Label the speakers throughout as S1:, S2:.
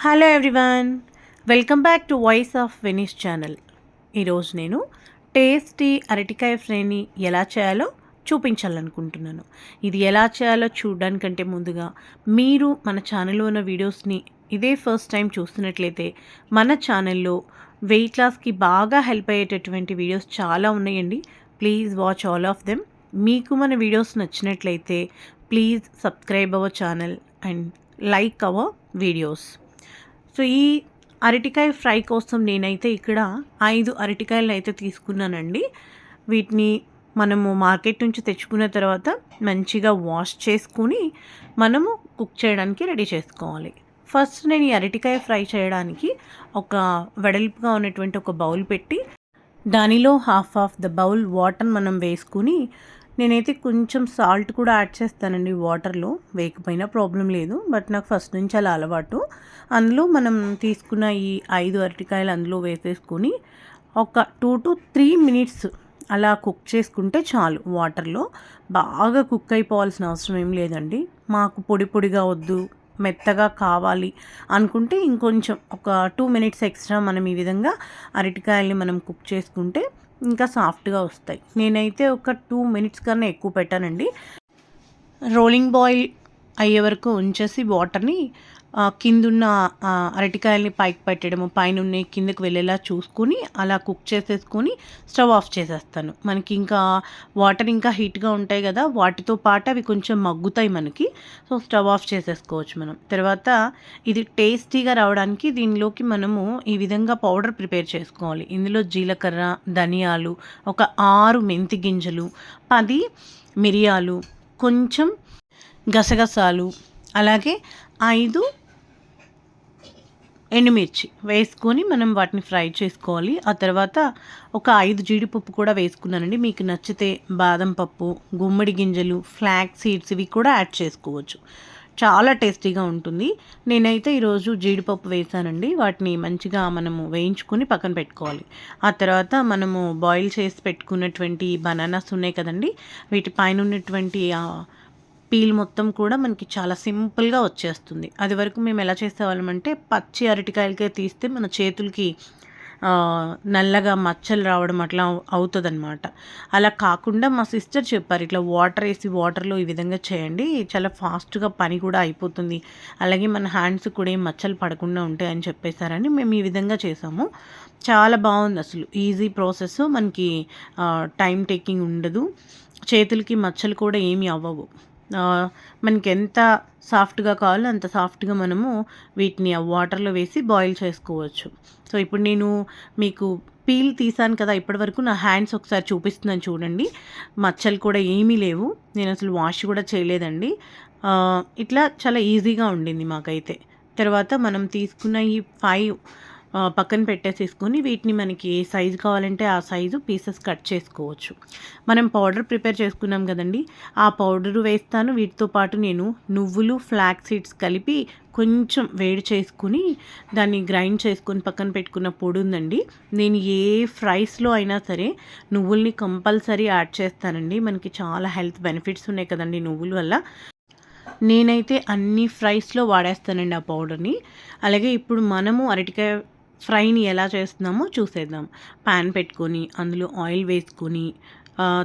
S1: Hello everyone, welcome back to voice of Venice channel. ఈరోజు నేను tasty అరటికాయ ఫ్రైని ఎలా చేయాలో చూపించాలనుకుంటున్నాను. ఇది ఎలా చేయాలో చూడడానికంటే ముందుగా మీరు మన ఛానల్లో ఉన్న వీడియోస్ని ఇదే ఫస్ట్ టైం చూస్తున్నట్లయితే మన ఛానల్లో వెయిట్ లాస్కి బాగా హెల్ప్ అయ్యేటటువంటి వీడియోస్ చాలా ఉన్నాయండి. Please watch all of them. మీకు మన వీడియోస్ నచ్చినట్లయితే please subscribe our channel and like our videos. So ఈ అరటికాయ ఫ్రై కోసం నేనైతే ఇక్కడ 5 అరటికాయలు అయితే తీసుకున్నానండి. వీటిని మనము మార్కెట్ నుంచి తెచ్చుకున్న తర్వాత మంచిగా వాష్ చేసుకుని మనము కుక్ చేయడానికి రెడీ చేసుకోవాలి. ఫస్ట్ నేను ఈ అరటికాయ ఫ్రై చేయడానికి ఒక వెడల్పుగా ఉన్నటువంటి ఒక బౌల్ పెట్టి దానిలో half of the bowl water మనం వేసుకుని, నేనైతే కొంచెం సాల్ట్ కూడా యాడ్ చేస్తానండి. వాటర్లో వేయకపోయినా ప్రాబ్లం లేదు, బట్ నాకు ఫస్ట్ నుంచి అలా అలవాటు. అందులో మనం తీసుకున్న ఈ 5 అరటికాయలు అందులో వేసేసుకొని ఒక 2 to 3 minutes అలా కుక్ చేసుకుంటే చాలు. వాటర్లో బాగా కుక్ అయిపోవాల్సిన అవసరం ఏం లేదండి. మాకు పొడి పొడిగా వద్దు, మెత్తగా కావాలి అనుకుంటే ఇంకొంచెం ఒక 2 minutes ఎక్స్ట్రా మనం ఈ విధంగా అరటికాయల్ని మనం కుక్ చేసుకుంటే ఇంకా సాఫ్ట్గా వస్తాయి. నేనైతే ఒక 2 minutes కన్నా ఎక్కువ పెట్టానండి. రోలింగ్ బాయిల్ అయ్యే వరకు ఉంచేసి వాటర్ని కిందున్న అరటికాయల్ని పైకి పెట్టడము, పైన కిందకి వెళ్ళేలా చూసుకొని అలా కుక్ చేసేసుకొని స్టవ్ ఆఫ్ చేసేస్తాను. మనకి ఇంకా వాటర్ ఇంకా హీట్గా ఉంటాయి కదా, వాటితో పాటు అవి కొంచెం మగ్గుతాయి మనకి. సో స్టవ్ ఆఫ్ చేసేసుకోవచ్చు మనం. తర్వాత ఇది టేస్టీగా రావడానికి దీనిలోకి మనము ఈ విధంగా పౌడర్ ప్రిపేర్ చేసుకోవాలి. ఇందులో జీలకర్ర, ధనియాలు, ఒక 6 మెంతి గింజలు, 10 మిరియాలు, కొంచెం గసగసాలు, అలాగే 5 ఎండుమిర్చి వేసుకొని మనం వాటిని ఫ్రై చేసుకోవాలి. ఆ తర్వాత ఒక 5 జీడిపప్పు కూడా వేసుకున్నానండి. మీకు నచ్చితే బాదం పప్పు, గుమ్మడి గింజలు, ఫ్లాక్ సీడ్స్ ఇవి కూడా యాడ్ చేసుకోవచ్చు. చాలా టేస్టీగా ఉంటుంది. నేనైతే ఈరోజు జీడిపప్పు వేసానండి. వాటిని మంచిగా మనము వేయించుకొని పక్కన పెట్టుకోవాలి. ఆ తర్వాత మనము బాయిల్ చేసి పెట్టుకున్నటువంటి బనానాస్ ఉన్నాయి కదండి, వీటి పైన ఉన్నటువంటి పీల్ మొత్తం కూడా మనకి చాలా సింపుల్గా వచ్చేస్తుంది. అది వరకు మేము ఎలా చేసేవాళ్ళమంటే పచ్చి అరటికాయలకే తీస్తే మన చేతులకి నల్లగా మచ్చలు రావడం అట్లా అవుతుందన్నమాట. అలా కాకుండా మా సిస్టర్ చెప్పారు, ఇట్లా వాటర్ వేసి వాటర్లో ఈ విధంగా చేయండి, చాలా ఫాస్ట్గా పని కూడా అయిపోతుంది, అలాగే మన హ్యాండ్స్ కూడా ఏం మచ్చలు పడకుండా ఉంటాయని చెప్పేశారని మేము ఈ విధంగా చేసాము. చాలా బాగుంది, అసలు ఈజీ ప్రాసెస్, మనకి టైం టేకింగ్ ఉండదు, చేతులకి మచ్చలు కూడా ఏమీ అవ్వవు. మనకి ఎంత సాఫ్ట్గా కావాలో అంత సాఫ్ట్గా మనము వీటిని ఆ వాటర్లో వేసి బాయిల్ చేసుకోవచ్చు. సో ఇప్పుడు నేను మీకు పీల్ తీసాను కదా, ఇప్పటివరకు నా హ్యాండ్స్ ఒకసారి చూపిస్తున్నాను చూడండి. మచ్చలు కూడా ఏమీ లేవు, నేను అసలు వాష్ కూడా చేయలేదండి. ఇట్లా చాలా ఈజీగా ఉండింది మాకైతే. తర్వాత మనం తీసుకున్న ఈ 5 పక్కన పెట్టేసేసుకొని వీటిని మనకి ఏ సైజు కావాలంటే ఆ సైజు పీసెస్ కట్ చేసుకోవచ్చు. మనం పౌడర్ ప్రిపేర్ చేసుకున్నాం కదండి, ఆ పౌడరు వేస్తాను. వీటితో పాటు నేను నువ్వులు, ఫ్లాక్ సీడ్స్ కలిపి కొంచెం వేడి చేసుకుని దాన్ని గ్రైండ్ చేసుకొని పక్కన పెట్టుకున్న పొడి ఉందండి. నేను ఏ ఫ్రైస్లో అయినా సరే నువ్వుల్ని కంపల్సరీ యాడ్ చేస్తానండి. మనకి చాలా హెల్త్ బెనిఫిట్స్ ఉన్నాయి కదండి నువ్వుల వల్ల. నేనైతే అన్ని ఫ్రైస్లో వాడేస్తానండి ఆ పౌడర్ని. అలాగే ఇప్పుడు మనము అరటికాయ ఫ్రైని ఎలా చేస్తున్నామో చూసేద్దాం. ప్యాన్ పెట్టుకొని అందులో ఆయిల్ వేసుకొని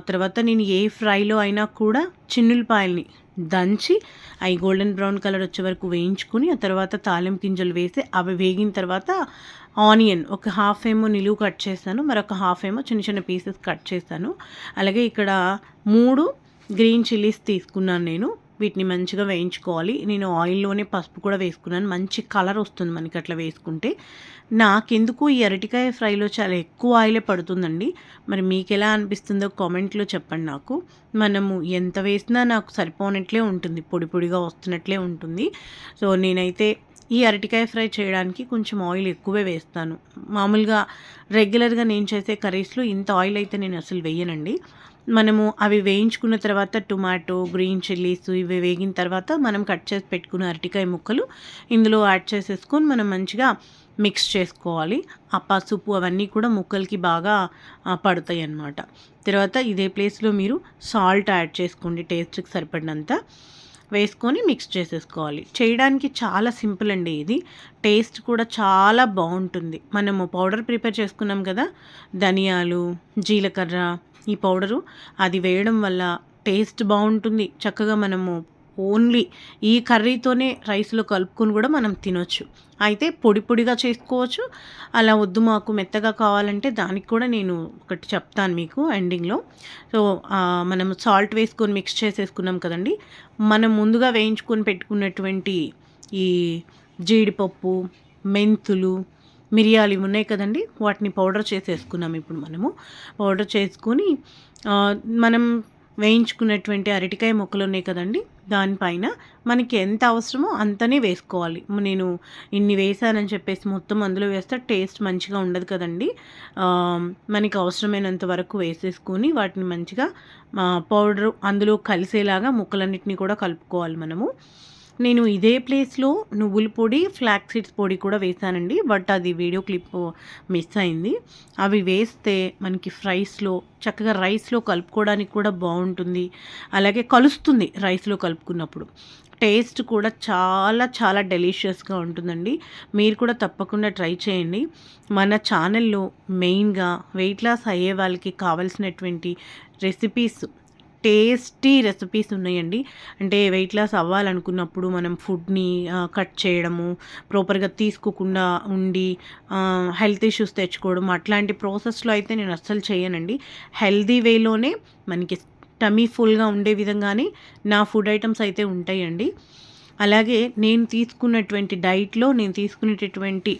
S1: తర్వాత నేను ఏ ఫ్రైలో అయినా కూడా చిన్నులపాయల్ని దంచి అవి గోల్డెన్ బ్రౌన్ కలర్ వచ్చే వరకు వేయించుకొని ఆ తర్వాత తాలింపు గింజలు వేసి అవి వేగిన తర్వాత ఆనియన్ ఒక హాఫ్ ఏమో నిలువు కట్ చేశాను, మరొక హాఫ్ ఏమో చిన్న చిన్న పీసెస్ కట్ చేశాను. అలాగే ఇక్కడ 3 గ్రీన్ చిల్లీస్ తీసుకున్నాను నేను. వీటిని మంచిగా వేయించుకోవాలి. నేను ఆయిల్లోనే పసుపు కూడా వేసుకున్నాను, మంచి కలర్ వస్తుంది మనకి అట్లా వేసుకుంటే. నాకెందుకు ఈ అరటికాయ ఫ్రైలో చాలా ఎక్కువ ఆయిలే పడుతుందండి. మరి మీకు ఎలా అనిపిస్తుందో కామెంట్లో చెప్పండి నాకు. మనము ఎంత వేసినా నాకు సరిపోనట్లే ఉంటుంది, పొడి పొడిగా వస్తున్నట్లే ఉంటుంది. సో నేనైతే ఈ అరటికాయ ఫ్రై చేయడానికి కొంచెం ఆయిల్ ఎక్కువే వేస్తాను. మామూలుగా రెగ్యులర్గా నేను చేసే కర్రీస్లో ఇంత ఆయిల్ అయితే నేను అసలు వేయనండి. మనము అవి వేయించుకున్న తర్వాత టొమాటో, గ్రీన్ చిల్లీస్ ఇవి వేగిన తర్వాత మనం కట్ చేసి పెట్టుకున్న అరటికాయ ముక్కలు ఇందులో యాడ్ చేసేసుకొని మనం మంచిగా మిక్స్ చేసుకోవాలి. ఆ పసుపు అవన్నీ కూడా ముక్కలకి బాగా పడతాయి అన్నమాట. తర్వాత ఇదే ప్లేస్లో మీరు సాల్ట్ యాడ్ చేసుకోండి టేస్ట్కి సరిపడినంత. వేసుకొని మిక్స్ చేసేసుకోవాలి. చేయడానికి చాలా సింపుల్ అండి ఇది. టేస్ట్ కూడా చాలా బాగుంటుంది. మనము పౌడర్ ప్రిపేర్ చేసుకున్నాం కదా, ధనియాలు, జీలకర్ర, ఈ పౌడరు అది వేయడం వల్ల టేస్ట్ బాగుంటుంది. చక్కగా మనము ఓన్లీ ఈ కర్రీతోనే రైస్లో కలుపుకొని కూడా మనం తినొచ్చు. అయితే పొడి పొడిగా చేసుకోవచ్చు. అలా వద్దు మాకు మెత్తగా కావాలంటే దానికి కూడా నేను ఒకటి చెప్తాను మీకు ఎండింగ్లో. సో మనం సాల్ట్ వేసుకొని మిక్స్ చేసేసుకున్నాం కదండి, మనం ముందుగా వేయించుకొని పెట్టుకున్నటువంటి ఈ జీడిపప్పు, మెంతులు, మిరియాలు ఇవి ఉన్నాయి కదండి, వాటిని పౌడర్ చేసేసుకున్నాం. ఇప్పుడు మనము పౌడర్ చేసుకొని మనం వేయించుకున్నటువంటి అరటికాయ ముక్కలు ఉన్నాయి కదండి, దానిపైన మనకి ఎంత అవసరమో అంతనే వేసుకోవాలి. నేను ఇన్ని వేసానని చెప్పేసి మొత్తం అందులో వేస్తే టేస్ట్ మంచిగా ఉండదు కదండి. మనకి అవసరమైనంత వరకు వేసేసుకొని వాటిని మంచిగా పౌడరు అందులో కలిసేలాగా ముక్కలన్నిటిని కూడా కలుపుకోవాలి మనము. నేను ఇదే ప్లేస్లో నువ్వుల పొడి, ఫ్లాక్ సీడ్స్ పొడి కూడా వేసానండి, బట్ అది వీడియో క్లిప్ మిస్ అయింది. అవి వేస్తే మనకి ఫ్రైస్లో చక్కగా రైస్లో కలుపుకోవడానికి కూడా బాగుంటుంది. అలాగే కలుస్తుంది రైస్లో కలుపుకున్నప్పుడు. టేస్ట్ కూడా చాలా చాలా డెలిషియస్గా ఉంటుందండి. మీరు కూడా తప్పకుండా ట్రై చేయండి. మన ఛానల్లో మెయిన్గా వెయిట్ లాస్ అయ్యే వాళ్ళకి కావాల్సినటువంటి రెసిపీస్, టేస్టీ రెసిపీస్ ఉన్నాయండి. అంటే వెయిట్ లాస్ అవ్వాలనుకున్నప్పుడు మనం ఫుడ్ని కట్ చేయడము, ప్రాపర్గా తీసుకోకుండా ఉండి హెల్త్ ఇష్యూస్ తెచ్చుకోవడం, అట్లాంటి ప్రాసెస్లో అయితే నేను అస్సలు చేయనండి. హెల్దీ వేలోనే మనకి టమీ ఫుల్గా ఉండే విధంగానే నా ఫుడ్ ఐటమ్స్ అయితే ఉంటాయండి. అలాగే నేను తీసుకున్నటువంటి డైట్లో నేను తీసుకునేటటువంటి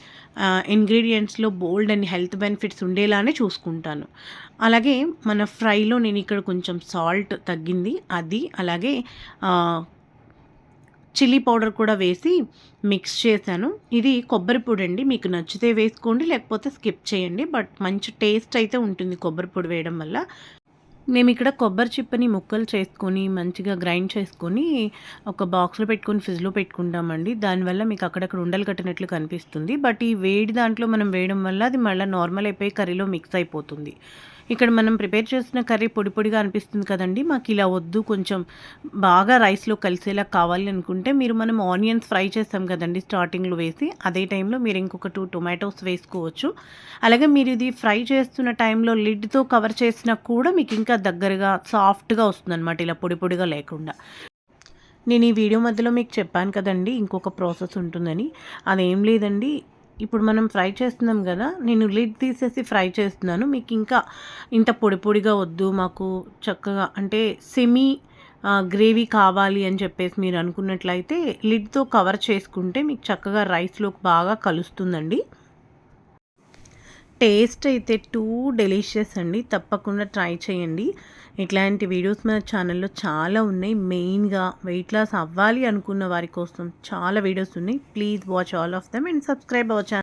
S1: ఇంగ్రీడియంట్స్లో బోల్డ్ అండ్ హెల్త్ బెనిఫిట్స్ ఉండేలానే చూసుకుంటాను. అలాగే మన ఫ్రైలో నేను ఇక్కడ కొంచెం సాల్ట్ తగ్గింది అది, అలాగే చిల్లీ పౌడర్ కూడా వేసి మిక్స్ చేశాను. ఇది కొబ్బరి పొడి అండి, మీకు నచ్చితే వేసుకోండి, లేకపోతే స్కిప్ చేయండి. బట్ మంచి టేస్ట్ అయితే ఉంటుంది కొబ్బరి పొడి వేయడం వల్ల. మేము ఇక్కడ కొబ్బరి చిప్పని ముక్కలు చేసుకొని మంచిగా గ్రైండ్ చేసుకొని ఒక బాక్స్లో పెట్టుకొని ఫ్రిడ్జ్లో పెట్టుకుంటామండి. దానివల్ల మీకు అక్కడక్కడ ఉండలు కట్టినట్లు కనిపిస్తుంది. బట్ ఈ వేడి దాంట్లో మనం వేయడం వల్ల అది మళ్ళీ నార్మల్ అయిపోయి కర్రీలో మిక్స్ అయిపోతుంది. ఇక్కడ మనం ప్రిపేర్ చేసిన కర్రీ పొడి పొడిగా అనిపిస్తుంది కదండి, మాకు ఇలా వద్దు, కొంచెం బాగా రైస్లో కలిసేలా కావాలి అనుకుంటే మనం ఆనియన్స్ ఫ్రై చేస్తాం కదండి స్టార్టింగ్లో వేసి, అదే టైంలో మీరు ఇంకొక 2 టొమాటోస్ వేసుకోవచ్చు. అలాగే మీరు ఇది ఫ్రై చేస్తున్న టైంలో లిడ్తో కవర్ చేసినా కూడా మీకు ఇంకా దగ్గరగా సాఫ్ట్గా వస్తుందన్నమాట, ఇలా పొడి పొడిగా లేకుండా. నేను ఈ వీడియో మధ్యలో మీకు చెప్పాను కదండి ఇంకొక ప్రాసెస్ ఉంటుందని. అదేం లేదండి, ఇప్పుడు మనం ఫ్రై చేస్తున్నాం కదా, నేను లిడ్ తీసేసి ఫ్రై చేస్తున్నాను. మీకు ఇంకా ఇంత పొడి పొడిగా వద్దు, మాకు చక్కగా అంటే సెమీ గ్రేవీ కావాలి అని చెప్పేసి మీరు అనుకున్నట్లయితే లిడ్తో కవర్ చేసుకుంటే మీకు చక్కగా రైస్లోకి బాగా కలుస్తుందండి. టేస్ట్ అయితే టూ డెలిషియస్ అండి, తప్పకుండా ట్రై చేయండి. ఇట్లాంటి వీడియోస్ మన ఛానల్లో చాలా ఉన్నాయి. మెయిన్గా వెయిట్ లాస్ అవ్వాలి అనుకున్న వారి కోసం చాలా వీడియోస్ ఉన్నాయి. Please watch all of them and subscribe our channel.